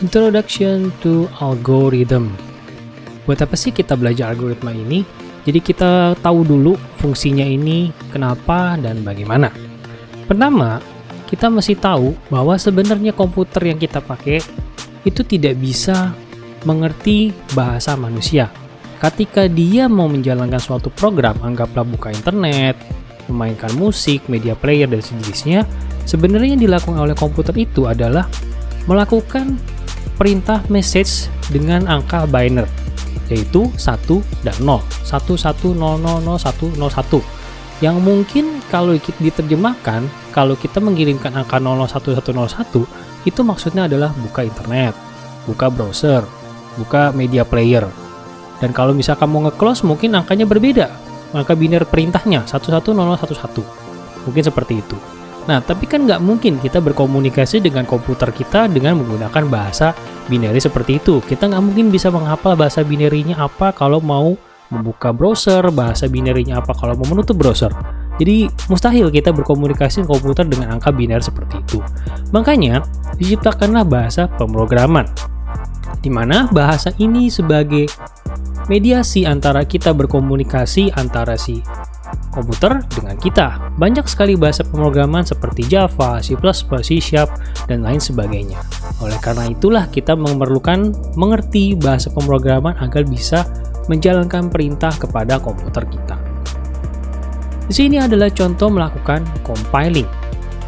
Introduction to Algorithm. Buat apa sih kita belajar algoritma ini? Jadi kita tahu dulu fungsinya ini, kenapa dan bagaimana. Pertama, kita mesti tahu bahwa sebenarnya komputer yang kita pakai itu tidak bisa mengerti bahasa manusia. Ketika dia mau menjalankan suatu program, anggaplah buka internet, memainkan musik, media player, dan sejenisnya, sebenarnya yang dilakukan oleh komputer itu adalah melakukan perintah message dengan angka binary, yaitu 1 dan 0, 11000101, yang mungkin kalau diterjemahkan, kalau kita mengirimkan angka 001101, itu maksudnya adalah buka internet, buka browser, buka media player. Dan kalau misalkan mau nge-close, mungkin angkanya berbeda, angka biner perintahnya 110011, mungkin seperti itu. Nah, tapi kan nggak mungkin kita berkomunikasi dengan komputer kita dengan menggunakan bahasa binary seperti itu. Kita nggak mungkin bisa menghafal bahasa binary-nya apa kalau mau membuka browser, bahasa binary-nya apa kalau mau menutup browser. Jadi mustahil kita berkomunikasi dengan komputer dengan angka biner seperti itu. Makanya diciptakanlah bahasa pemrograman, di mana bahasa ini sebagai mediasi antara kita berkomunikasi antara si komputer dengan kita. Banyak sekali bahasa pemrograman seperti Java, C++, C#, dan lain sebagainya. Oleh karena itulah kita memerlukan mengerti bahasa pemrograman agar bisa menjalankan perintah kepada komputer kita. Di sini adalah contoh melakukan compiling.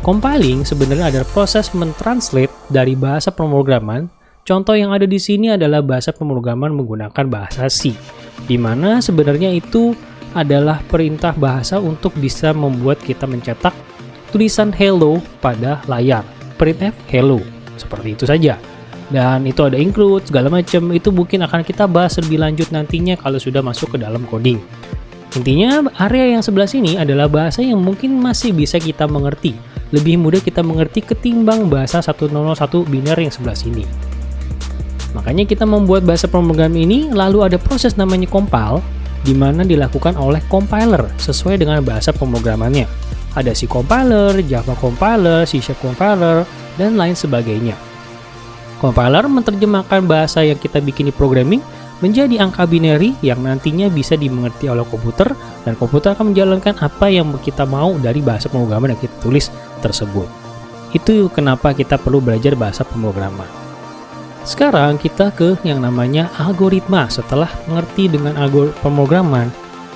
Compiling sebenarnya adalah proses mentranslate dari bahasa pemrograman. Contoh yang ada di sini adalah bahasa pemrograman menggunakan bahasa C, di mana sebenarnya itu adalah perintah bahasa untuk bisa membuat kita mencetak tulisan hello pada layar. Printf hello, seperti itu saja. Dan itu ada include, segala macam, itu mungkin akan kita bahas lebih lanjut nantinya kalau sudah masuk ke dalam coding. Intinya, area yang sebelah sini adalah bahasa yang mungkin masih bisa kita mengerti. Lebih mudah kita mengerti ketimbang bahasa 101 biner yang sebelah sini. Makanya kita membuat bahasa pemrograman ini, lalu ada proses namanya compile, di mana dilakukan oleh compiler sesuai dengan bahasa pemrogramannya. Ada C compiler, Java compiler, C# compiler, dan lain sebagainya. Compiler menerjemahkan bahasa yang kita bikin di programming menjadi angka binary yang nantinya bisa dimengerti oleh komputer, dan komputer akan menjalankan apa yang kita mau dari bahasa pemrograman yang kita tulis tersebut. Itu kenapa kita perlu belajar bahasa pemrograman. Sekarang kita ke yang namanya algoritma. Setelah mengerti dengan pemrograman,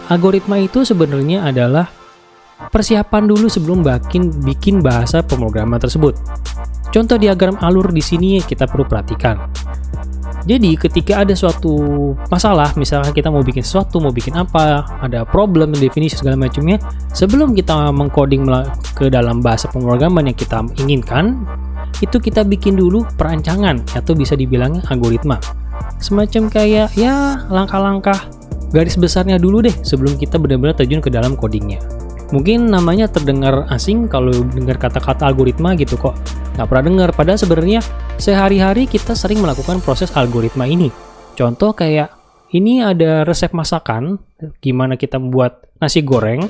algoritma itu sebenarnya adalah persiapan dulu sebelum bikin bahasa pemrograman tersebut. Contoh diagram alur di sini kita perlu perhatikan. Jadi ketika ada suatu masalah, misalkan kita mau bikin sesuatu, mau bikin apa, ada problem, definisi segala macamnya, sebelum kita mengcoding ke dalam bahasa pemrograman yang kita inginkan, itu kita bikin dulu perancangan atau bisa dibilang algoritma. Semacam kayak ya langkah-langkah garis besarnya dulu deh sebelum kita benar-benar terjun ke dalam codingnya. Mungkin namanya terdengar asing kalau dengar kata-kata algoritma gitu kok. Nggak pernah dengar, padahal sebenarnya sehari-hari kita sering melakukan proses algoritma ini. Contoh kayak ini ada resep masakan, gimana kita membuat nasi goreng.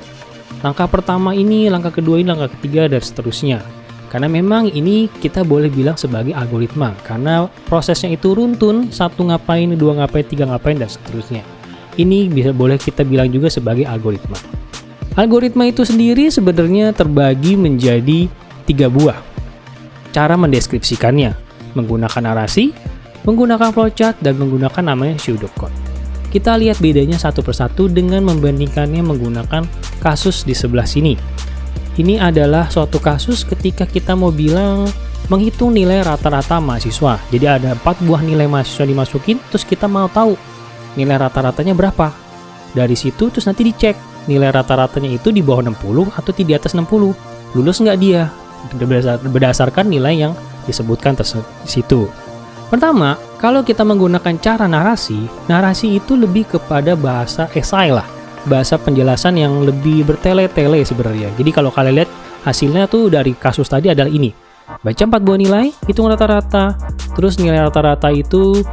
Langkah pertama ini, langkah kedua ini, langkah ketiga, dan seterusnya. Karena memang ini kita boleh bilang sebagai algoritma, karena prosesnya itu runtun, 1 ngapain, 2 ngapain, 3 ngapain, dan seterusnya. Ini boleh kita bilang juga sebagai algoritma. Algoritma itu sendiri sebenarnya terbagi menjadi 3 buah. Cara mendeskripsikannya, menggunakan narasi, menggunakan flowchart, dan menggunakan namanya pseudocode. Kita lihat bedanya satu persatu dengan membandingkannya menggunakan kasus di sebelah sini. Ini adalah suatu kasus ketika kita mau bilang menghitung nilai rata-rata mahasiswa. Jadi ada 4 buah nilai mahasiswa dimasukin, terus kita mau tahu nilai rata-ratanya berapa. Dari situ terus nanti dicek nilai rata-ratanya itu di bawah 60 atau di atas 60. Lulus nggak dia? Berdasarkan nilai yang disebutkan di situ. Pertama, kalau kita menggunakan cara narasi itu lebih kepada bahasa esai lah. Bahasa penjelasan yang lebih bertele-tele sebenarnya. Jadi kalau kalian lihat hasilnya tuh dari kasus tadi adalah ini. Baca 4 buah nilai, hitung rata-rata. Terus nilai rata-rata itu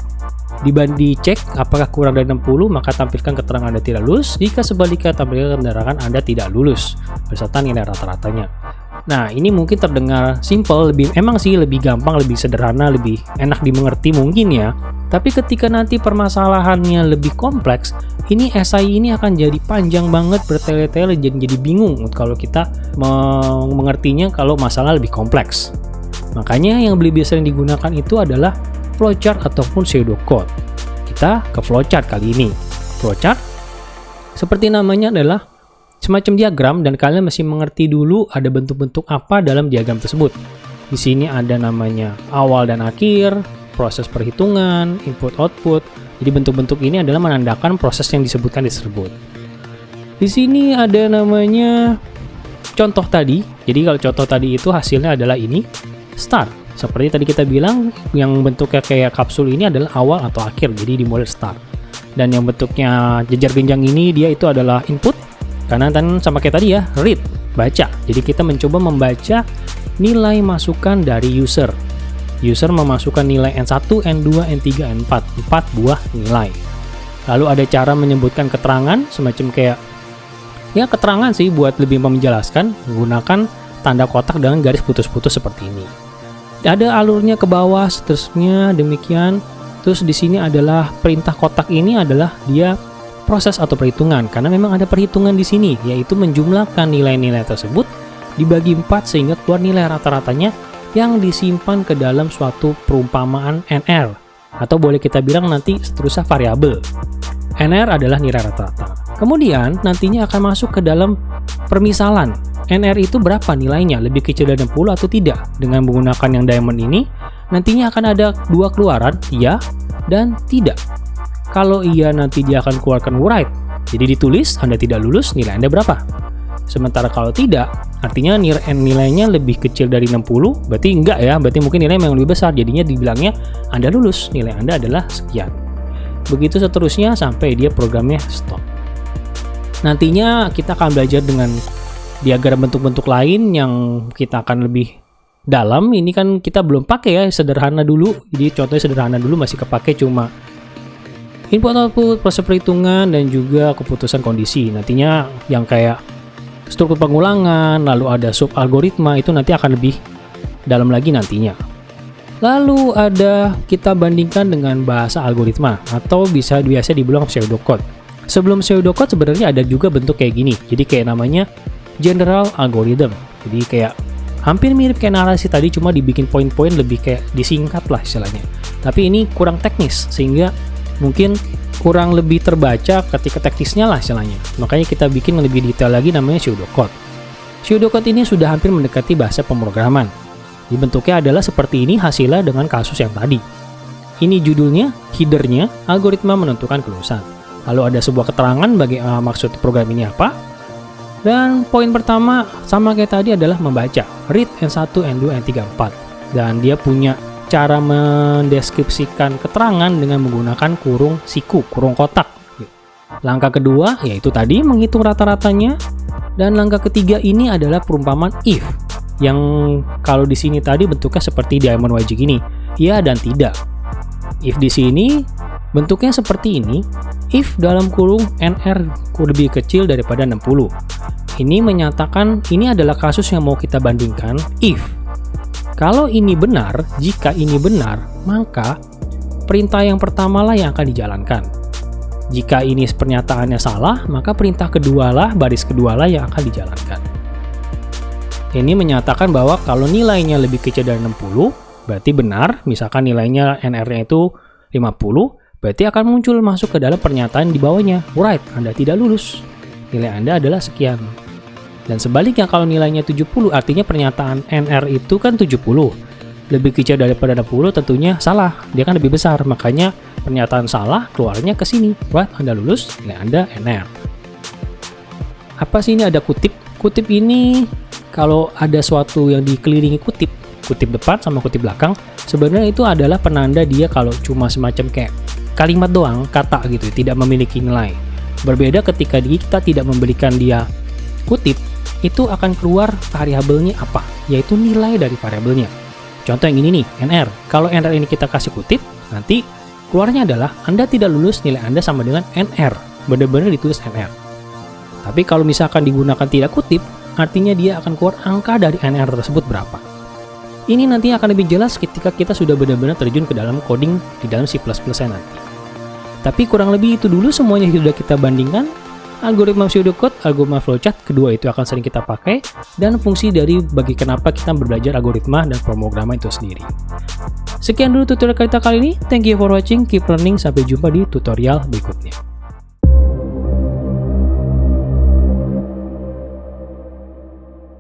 dicek apakah kurang dari 60, maka tampilkan keterangan Anda tidak lulus. Jika sebaliknya, tampilkan keterangan Anda tidak lulus beserta nilai rata-ratanya. Nah, ini mungkin terdengar simple, emang sih lebih gampang, lebih sederhana, lebih enak dimengerti mungkin ya. Tapi ketika nanti permasalahannya lebih kompleks, ini esai ini akan jadi panjang banget, bertele-tele, jadi bingung kalau kita mengertinya kalau masalah lebih kompleks. Makanya yang biasa digunakan itu adalah flowchart ataupun pseudocode. Kita ke flowchart kali ini. Flowchart, seperti namanya adalah semacam diagram dan kalian mesti mengerti dulu ada bentuk-bentuk apa dalam diagram tersebut. Di sini ada namanya awal dan akhir, proses perhitungan, input-output. Jadi bentuk-bentuk ini adalah menandakan proses yang disebutkan tersebut. Di sini ada namanya contoh tadi. Jadi kalau contoh tadi itu hasilnya adalah ini, start. Seperti tadi kita bilang, yang bentuknya kayak kapsul ini adalah awal atau akhir, jadi dimulai start. Dan yang bentuknya jejar genjang ini dia itu adalah input. Karena sama kayak tadi ya, read, baca. Jadi kita mencoba membaca nilai masukan dari user. User memasukkan nilai N1, N2, N3, N4. 4 buah nilai. Lalu ada cara menyebutkan keterangan, semacam kayak ya keterangan sih buat lebih menjelaskan, menggunakan tanda kotak dengan garis putus-putus seperti ini. Ada alurnya ke bawah, seterusnya demikian. Terus di sini adalah perintah kotak ini adalah dia proses atau perhitungan, karena memang ada perhitungan di sini, yaitu menjumlahkan nilai-nilai tersebut dibagi 4 sehingga keluar nilai rata-ratanya yang disimpan ke dalam suatu perumpamaan NR, atau boleh kita bilang nanti seterusnya variabel. NR adalah nilai rata-rata. Kemudian nantinya akan masuk ke dalam permisalan. NR itu berapa nilainya, lebih kecil dari 60 atau tidak. Dengan menggunakan yang diamond ini, nantinya akan ada 2 keluaran, iya dan tidak. Kalau iya, nanti dia akan keluarkan write. Jadi ditulis, Anda tidak lulus, nilai Anda berapa. Sementara kalau tidak, artinya nilainya lebih kecil dari 60, berarti enggak ya, berarti mungkin nilai yang lebih besar. Jadinya dibilangnya Anda lulus, nilai Anda adalah sekian. Begitu seterusnya sampai dia programnya stop. Nantinya kita akan belajar dengan diagram bentuk-bentuk lain yang kita akan lebih dalam. Ini kan kita belum pakai ya, sederhana dulu. Jadi contohnya sederhana dulu, masih kepake cuma input-output, proses perhitungan, dan juga keputusan kondisi. Nantinya yang kayak struktur pengulangan, lalu ada sub-algoritma, itu nanti akan lebih dalam lagi nantinya. Lalu ada kita bandingkan dengan bahasa algoritma, atau biasa dibilang pseudocode. Sebelum pseudocode sebenarnya ada juga bentuk kayak gini. Jadi kayak namanya general algorithm. Jadi kayak hampir mirip kayak narasi tadi, cuma dibikin poin-poin lebih kayak disingkat lah istilahnya. Tapi ini kurang teknis, sehingga mungkin kurang lebih terbaca ketika teknisnya lah istilahnya. Makanya kita bikin lebih detail lagi, namanya pseudocode. Pseudocode ini sudah hampir mendekati bahasa pemrograman. Dibentuknya adalah seperti ini hasilnya dengan kasus yang tadi. Ini judulnya, headernya, algoritma menentukan kelulusan. Lalu ada sebuah keterangan bagi maksud program ini apa. Dan poin pertama sama kayak tadi adalah membaca. Read N1, N2, N3, N4. Dan dia punya cara mendeskripsikan keterangan dengan menggunakan kurung siku, kurung kotak. Langkah kedua yaitu tadi menghitung rata-ratanya, dan langkah ketiga ini adalah perumpamaan if, yang kalau di sini tadi bentuknya seperti diamond YG gini, iya dan tidak. If di sini bentuknya seperti ini, if dalam kurung NR lebih kecil daripada 60. Ini menyatakan ini adalah kasus yang mau kita bandingkan if. Kalau ini benar, jika ini benar, maka perintah yang pertama lah yang akan dijalankan. Jika ini pernyataannya salah, maka perintah kedua lah, baris kedua lah yang akan dijalankan. Ini menyatakan bahwa kalau nilainya lebih kecil dari 60, berarti benar. Misalkan nilainya NR-nya itu 50, berarti akan muncul masuk ke dalam pernyataan di bawahnya. Right, Anda tidak lulus. Nilai Anda adalah sekian. Dan sebaliknya kalau nilainya 70, artinya pernyataan NR itu kan 70. Lebih kecil daripada 60 tentunya salah, dia kan lebih besar. Makanya pernyataan salah keluarnya ke sini. Right, Anda lulus, nilai Anda NR. Apa sih ini ada kutip? Kutip ini kalau ada suatu yang dikelilingi kutip depan sama kutip belakang, sebenarnya itu adalah penanda dia kalau cuma semacam kayak kalimat doang, kata gitu, tidak memiliki nilai. Berbeda ketika kita tidak memberikan dia kutip, itu akan keluar variabelnya apa, yaitu nilai dari variabelnya. Contoh yang ini nih, NR. Kalau NR ini kita kasih kutip, nanti keluarnya adalah Anda tidak lulus, nilai Anda sama dengan NR. Benar-benar ditulis NR. Tapi kalau misalkan digunakan tidak kutip, artinya dia akan keluar angka dari NR tersebut berapa. Ini nanti akan lebih jelas ketika kita sudah benar-benar terjun ke dalam coding di dalam C++ nanti. Tapi kurang lebih itu dulu semuanya sudah kita bandingkan. Algoritma pseudocode, algoritma flowchart, kedua itu akan sering kita pakai, dan fungsi dari bagi kenapa kita belajar algoritma dan pemrograman itu sendiri. Sekian dulu tutorial kita kali ini. Thank you for watching, keep learning, sampai jumpa di tutorial berikutnya.